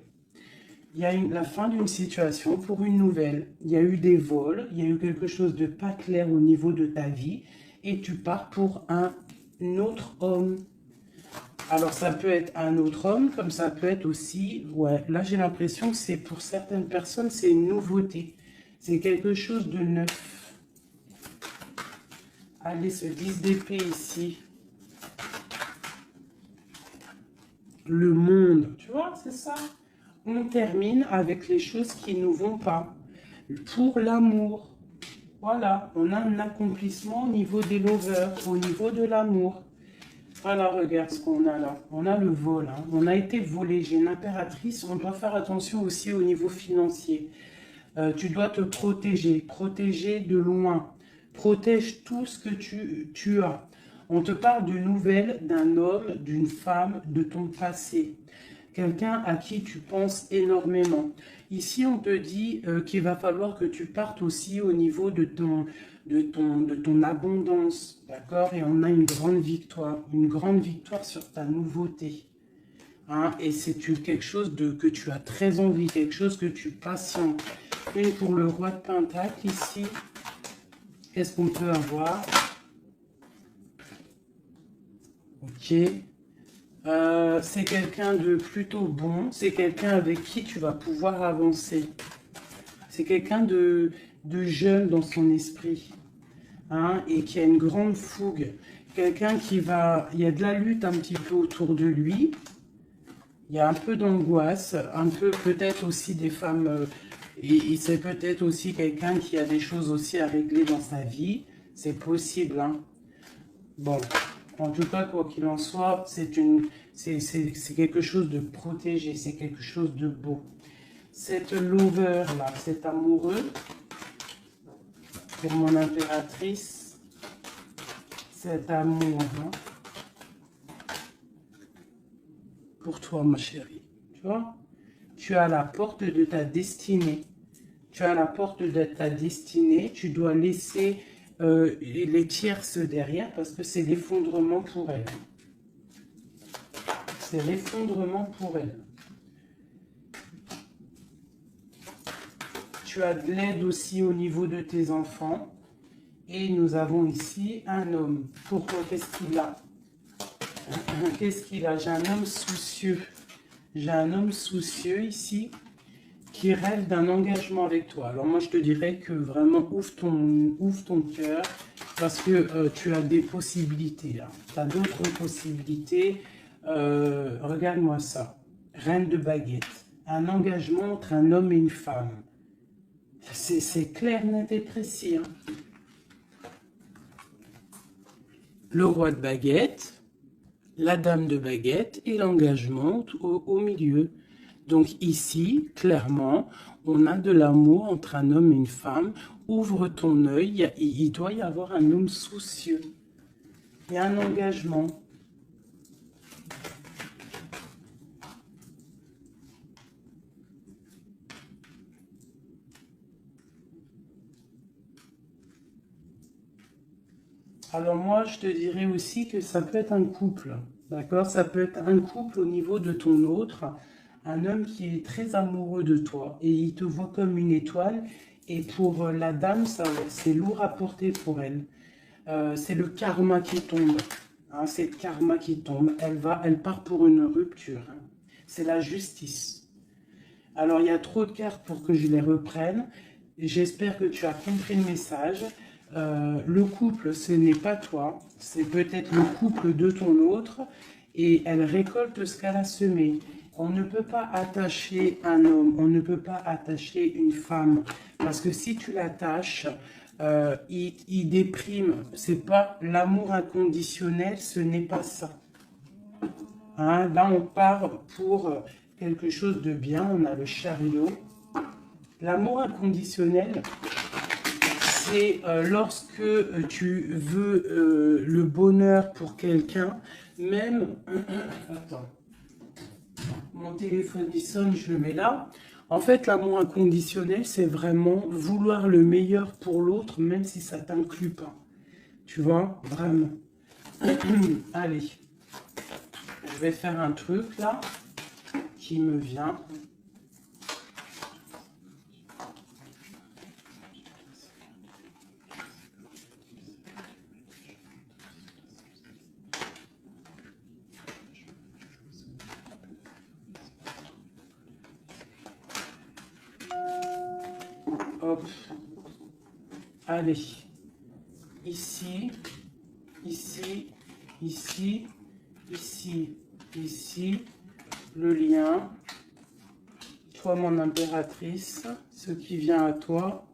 Il y a la fin d'une situation pour une nouvelle. Il y a eu des vols, il y a eu quelque chose de pas clair au niveau de ta vie et tu pars pour un autre homme. Alors ça peut être un autre homme, comme ça peut être aussi, ouais, là j'ai l'impression que c'est pour certaines personnes, c'est une nouveauté. C'est quelque chose de neuf. Allez, ce 10 d'épée ici. Le monde, tu vois, c'est ça. On termine avec les choses qui ne nous vont pas. Pour l'amour. Voilà, on a un accomplissement au niveau des lovers, au niveau de l'amour. Voilà, regarde ce qu'on a là. On a le vol, hein. On a été volé. J'ai une impératrice. On doit faire attention aussi au niveau financier. Tu dois te protéger. Protéger de loin. Protège tout ce que tu as. On te parle de nouvelles d'un homme, d'une femme, de ton passé. quelqu'un à qui tu penses énormément. Ici, on te dit qu'il va falloir que tu partes aussi au niveau de ton abondance, d'accord? Et on a une grande victoire sur ta nouveauté. Hein? Et c'est quelque chose que tu as très envie, quelque chose que tu patientes. Une pour le roi de Pentacle ici. Qu'est-ce qu'on peut avoir? Ok. C'est quelqu'un de plutôt bon. C'est quelqu'un avec qui tu vas pouvoir avancer. C'est quelqu'un de jeune dans son esprit. Hein, et qui a une grande fougue. Quelqu'un qui va... Il y a de la lutte un petit peu autour de lui. Il y a un peu d'angoisse. Un peu peut-être aussi des femmes... et c'est peut-être aussi quelqu'un qui a des choses aussi à régler dans sa vie. C'est possible. Hein. Bon, en tout cas, quoi qu'il en soit, c'est quelque chose de protégé. C'est quelque chose de beau. Cette lover là, cet amoureux, pour mon impératrice, cet amour, hein, pour toi, ma chérie, tu vois, tu as la porte de ta destinée. Tu as la porte de ta destinée. Tu dois laisser les tierces derrière parce que c'est l'effondrement pour elle. C'est l'effondrement pour elle. Tu as de l'aide aussi au niveau de tes enfants. Et nous avons ici un homme. Pourquoi? Qu'est-ce qu'il a? Qu'est-ce qu'il a? J'ai un homme soucieux. J'ai un homme soucieux ici qui rêve d'un engagement avec toi. Alors moi, je te dirais que vraiment, ouvre ton cœur parce que tu as des possibilités. Tu as d'autres possibilités. Regarde-moi ça. Reine de baguette. Un engagement entre un homme et une femme. C'est clair, net et précis. Hein. Le roi de baguette, la dame de baguette et l'engagement au milieu. Donc ici, clairement, on a de l'amour entre un homme et une femme. Ouvre ton œil, il doit y avoir un homme soucieux. Il y a un engagement. Alors moi, je te dirais aussi que ça peut être un couple, d'accord? Ça peut être un couple au niveau de ton autre, un homme qui est très amoureux de toi et il te voit comme une étoile. Et pour la dame, c'est lourd à porter pour elle. C'est le karma qui tombe, hein, c'est le karma qui tombe. Elle part pour une rupture. Hein. C'est la justice. Alors, il y a trop de cartes pour que je les reprenne. J'espère que tu as compris le message. Le couple, ce n'est pas toi, c'est peut-être le couple de ton autre et elle récolte ce qu'elle a semé. On ne peut pas attacher un homme, on ne peut pas attacher une femme parce que si tu l'attaches, il déprime. C'est pas l'amour inconditionnel, ce n'est pas ça. Hein, là, on part pour quelque chose de bien. On a le chariot. L'amour inconditionnel, c'est lorsque tu veux le bonheur pour quelqu'un, même... Attends, mon téléphone il sonne, je le mets là. En fait, l'amour inconditionnel, c'est vraiment vouloir le meilleur pour l'autre, même si ça ne t'inclut pas. Tu vois, vraiment. Allez, je vais faire un truc là, qui me vient. Hop. Allez. Ici, ici, ici, ici, ici. Le lien. Toi, mon impératrice. Ce qui vient à toi.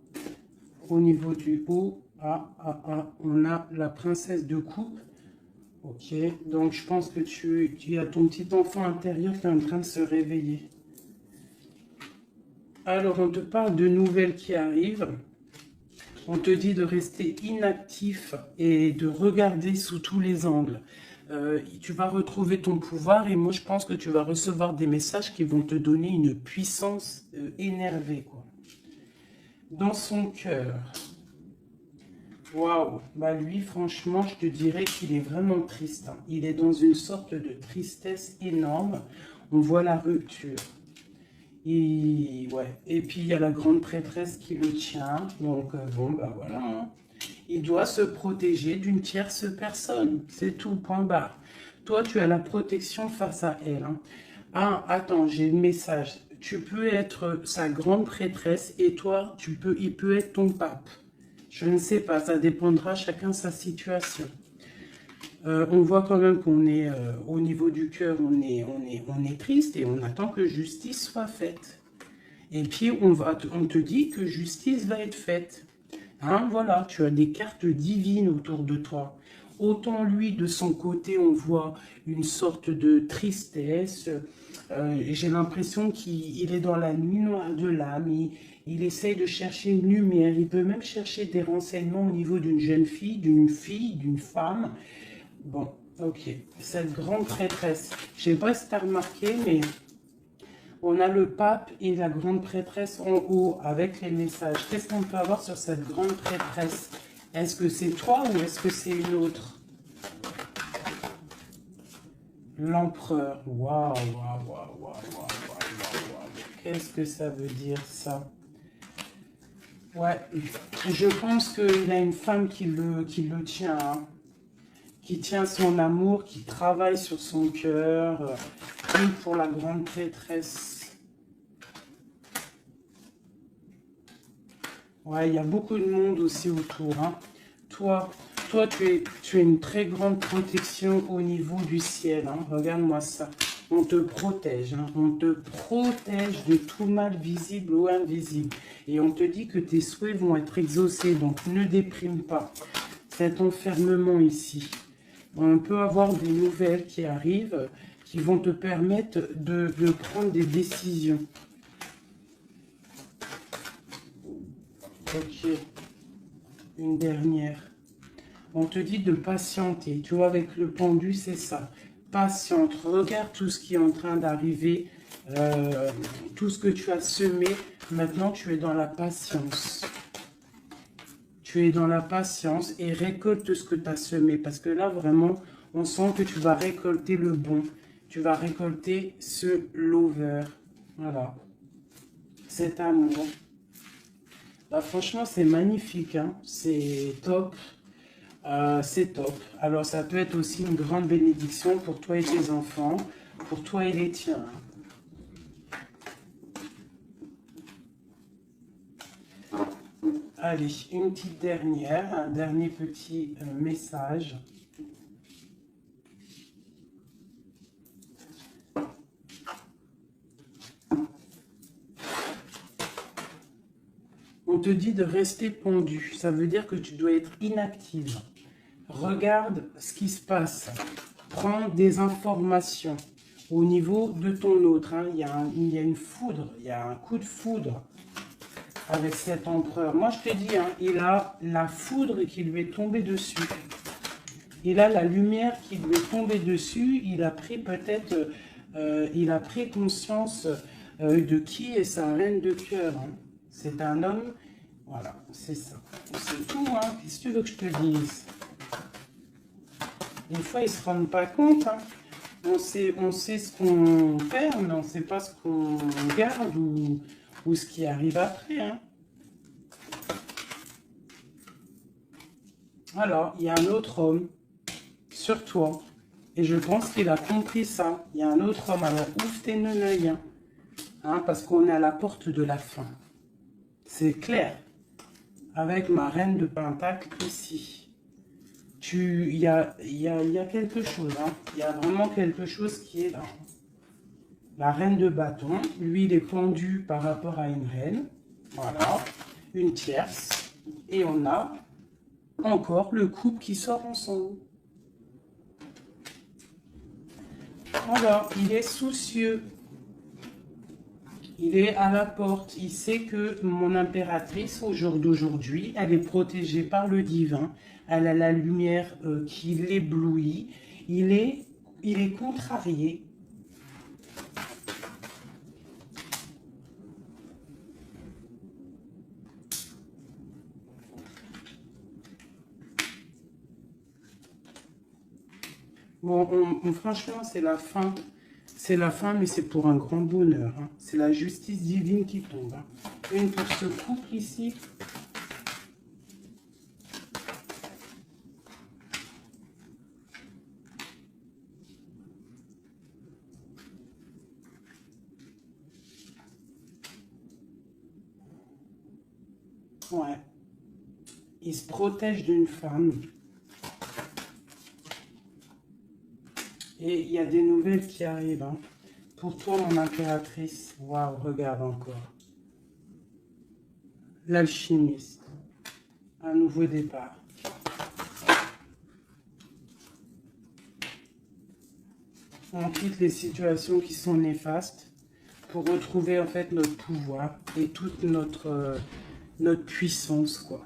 Au niveau du haut. On a la princesse de coupe. Ok. Donc, je pense que tu as ton petit enfant intérieur qui est en train de se réveiller. Alors, on te parle de nouvelles qui arrivent. On te dit de rester inactif et de regarder sous tous les angles. Tu vas retrouver ton pouvoir et moi je pense que tu vas recevoir des messages qui vont te donner une puissance énervée, quoi. Dans son cœur. Waouh, bah lui franchement je te dirais qu'il est vraiment triste, hein. Il est dans une sorte de tristesse énorme. On voit la rupture. Et puis il y a la grande prêtresse qui le tient. Donc bon bah voilà, hein. Il doit se protéger d'une tierce personne. C'est tout, point barre. Toi tu as la protection face à elle, hein. Ah attends, j'ai le message. Tu peux être sa grande prêtresse et toi il peut être ton pape. Je ne sais pas, ça dépendra chacun sa situation. On voit quand même qu'on est au niveau du cœur, on est triste et on attend que justice soit faite. Et puis on te dit que justice va être faite. Hein, voilà, tu as des cartes divines autour de toi. Autant lui, de son côté, on voit une sorte de tristesse. J'ai l'impression qu'il est dans la nuit noire de l'âme. Il essaye de chercher une lumière. Il peut même chercher des renseignements au niveau d'une jeune fille, d'une femme. Bon, ok. Cette grande prêtresse. Je ne sais pas si tu as remarqué, mais on a le pape et la grande prêtresse en haut avec les messages. Qu'est-ce qu'on peut avoir sur cette grande prêtresse? Est-ce que c'est toi ou est-ce que c'est une autre? L'empereur. Waouh, waouh, waouh, waouh, waouh, waouh. Qu'est-ce que ça veut dire ça? Ouais, je pense qu'il a une femme qui le tient, hein, qui tient son amour, qui travaille sur son cœur, et pour la grande prêtresse. Ouais, il y a beaucoup de monde aussi autour, hein. Toi, tu as une très grande protection au niveau du ciel, hein. Regarde-moi ça. On te protège, hein. On te protège de tout mal visible ou invisible. Et on te dit que tes souhaits vont être exaucés, donc ne déprime pas. Cet enfermement ici. On peut avoir des nouvelles qui arrivent, qui vont te permettre de prendre des décisions. Ok, une dernière. On te dit de patienter. Tu vois, avec le pendu, c'est ça. Patiente. Regarde tout ce qui est en train d'arriver. Tout ce que tu as semé. Maintenant, tu es dans la patience. Tu es dans la patience et récolte ce que tu as semé. Parce que là, vraiment, on sent que tu vas récolter le bon. Tu vas récolter ce lover. Voilà. Cet amour. Bah, franchement, c'est magnifique, hein. C'est top. C'est top. Alors, ça peut être aussi une grande bénédiction pour toi et tes enfants, pour toi et les tiens. Allez, une petite dernière, un dernier petit message. On te dit de rester pendu. Ça veut dire que tu dois être inactive. Regarde ce qui se passe. Prends des informations au niveau de ton autre, hein. Il y a une foudre, il y a un coup de foudre avec cet empereur. Moi, je te dis, hein, il a la foudre qui lui est tombée dessus. Il a la lumière qui lui est tombée dessus. Il a pris peut-être, il a pris conscience de qui est sa reine de cœur, hein. C'est un homme, voilà, c'est ça. C'est tout, hein. Qu'est-ce que tu veux que je te dise? Des fois, ils ne se rendent pas compte, hein. On sait ce qu'on perd, mais on ne sait pas ce qu'on garde ou ce qui arrive après, hein. Alors, il y a un autre homme sur toi. Et je pense qu'il a compris ça. Il y a un autre homme. Alors, ouvre tes œil, hein, parce qu'on est à la porte de la fin. C'est clair. Avec ma reine de Pentacle ici. Il y a quelque chose, hein. Il y a vraiment quelque chose qui est là. La reine de bâton, lui, il est pendu par rapport à une reine. Voilà, une tierce. Et on a encore le couple qui sort ensemble. Voilà, il est soucieux. Il est à la porte. Il sait que mon impératrice, au jour d'aujourd'hui, elle est protégée par le divin. Elle a la lumière qui l'éblouit. il est contrarié. Bon, franchement, c'est la fin. C'est la fin, mais c'est pour un grand bonheur. Hein. C'est la justice divine qui tombe. Hein. Une pour ce couple ici. Ouais. Il se protège d'une femme. Et il y a des nouvelles qui arrivent. Hein. Pour toi, mon impératrice. Waouh, regarde encore. L'alchimiste. Un nouveau départ. On quitte les situations qui sont néfastes pour retrouver en fait notre pouvoir et toute notre puissance, quoi.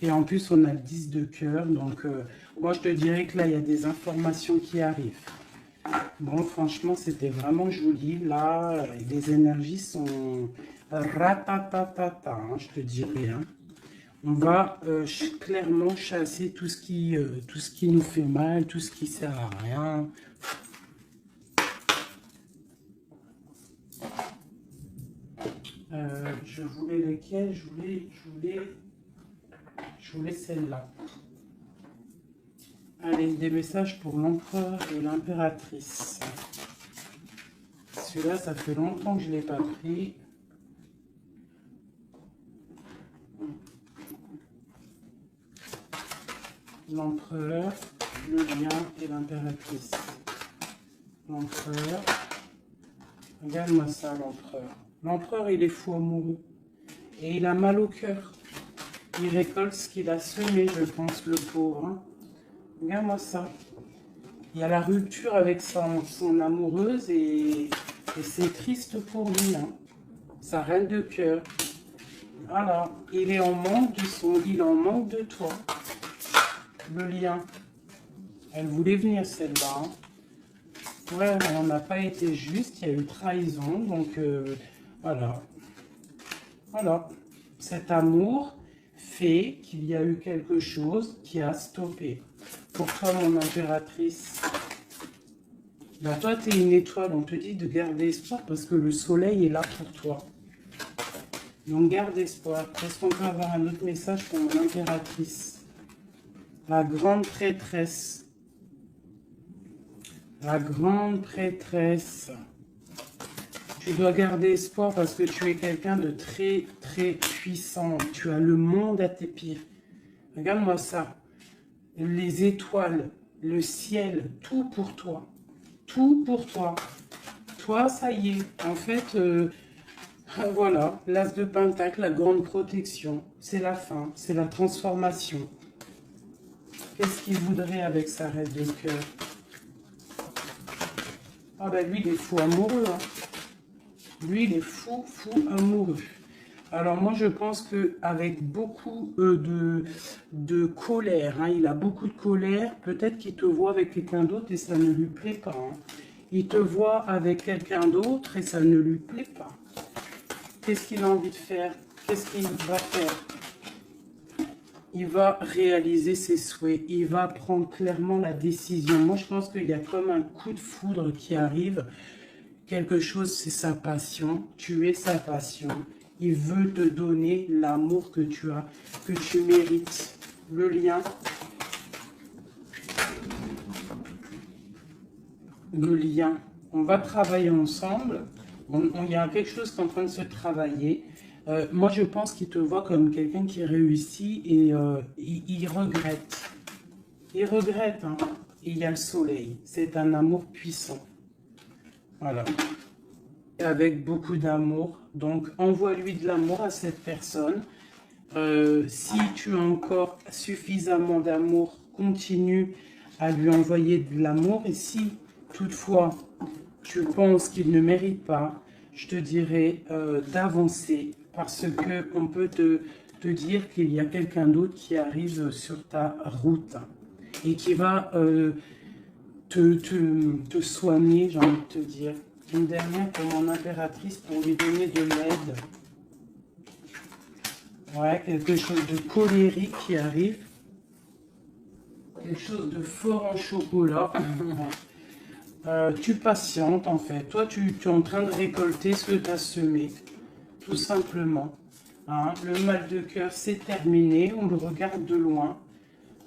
Et en plus, on a le 10 de cœur, donc moi je te dirais que là, il y a des informations qui arrivent. Bon, franchement, c'était vraiment joli. Là, les énergies sont ratatatata, hein, je te dirais. Hein. On va clairement chasser tout ce qui nous fait mal, tout ce qui sert à rien. Je voulais lesquelles? Je voulais celle-là. Allez, des messages pour l'empereur et l'impératrice. Celui-là, ça fait longtemps que je ne l'ai pas pris. L'empereur, le lien et l'impératrice. L'empereur. Regarde-moi ça, l'empereur. L'empereur, il est fou amoureux. Et il a mal au cœur. Il récolte ce qu'il a semé, je pense, le pauvre. Hein. Regarde-moi ça. Il y a la rupture avec son amoureuse et c'est triste pour lui. Hein. Sa reine de cœur. Voilà. Il est en manque il est en manque de toi. Le lien. Elle voulait venir celle-là. Hein. Ouais, on n'a pas été juste. Il y a eu trahison. Donc voilà. Voilà. Cet amour fait qu'il y a eu quelque chose qui a stoppé. Pour toi, mon impératrice, bah, toi, tu es une étoile. On te dit de garder espoir parce que le soleil est là pour toi. Donc, garde espoir. Est-ce qu'on peut avoir un autre message pour mon impératrice? La grande prêtresse. La grande prêtresse. Tu dois garder espoir parce que tu es quelqu'un de très, très puissant. Tu as le monde à tes pieds. Regarde-moi ça. Les étoiles, le ciel, tout pour toi. Tout pour toi. Toi, ça y est. En fait, voilà. L'as de Pentacle, la grande protection. C'est la fin. C'est la transformation. Qu'est-ce qu'il voudrait avec sa reine de cœur? Ah ben lui, il est fou amoureux. Hein. Lui, il est fou, fou amoureux. Alors moi, je pense qu'avec beaucoup de colère, hein, il a beaucoup de colère, peut-être qu'il te voit avec quelqu'un d'autre et ça ne lui plaît pas. Hein. Il te voit avec quelqu'un d'autre et ça ne lui plaît pas. Qu'est-ce qu'il a envie de faire? Qu'est-ce qu'il va faire? Il va réaliser ses souhaits. Il va prendre clairement la décision. Moi, je pense qu'il y a comme un coup de foudre qui arrive. Quelque chose, c'est sa passion. Tu es sa passion. Il veut te donner l'amour que tu as, que tu mérites. Le lien. Le lien. On va travailler ensemble. Il y a quelque chose qui est en train de se travailler. Moi, je pense qu'il te voit comme quelqu'un qui réussit et il regrette. Il regrette. Hein. Il y a le soleil. C'est un amour puissant. Voilà. Avec beaucoup d'amour. Donc, envoie-lui de l'amour à cette personne. Si tu as encore suffisamment d'amour, continue à lui envoyer de l'amour. Et si, toutefois, tu penses qu'il ne mérite pas, je te dirais d'avancer. Parce qu'on peut te dire qu'il y a quelqu'un d'autre qui arrive sur ta route. Et qui va te soigner, j'ai envie de te dire. Une dernière pour mon impératrice pour lui donner de l'aide. Ouais, quelque chose de colérique qui arrive. Quelque chose de fort en chocolat. Tu patientes en fait. Toi, tu es en train de récolter ce que tu as semé. Tout simplement. Hein, le mal de cœur, c'est terminé. On le regarde de loin.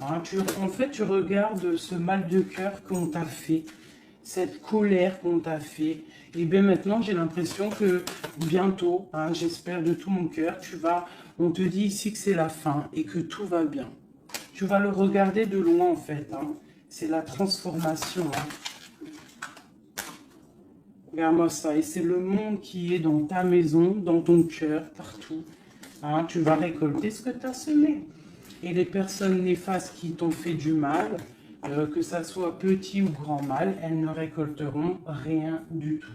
Hein, en fait, tu regardes ce mal de cœur qu'on t'a fait. Cette colère qu'on t'a fait. Et bien maintenant, j'ai l'impression que bientôt, hein, j'espère de tout mon cœur, on te dit ici que c'est la fin et que tout va bien. Tu vas le regarder de loin en fait. Hein. C'est la transformation. Hein. Regarde-moi ça. Et c'est le monde qui est dans ta maison, dans ton cœur, partout. Hein, tu vas récolter ce que tu as semé. Et les personnes néfastes qui t'ont fait du mal, que ça soit petit ou grand mal, elles ne récolteront rien du tout.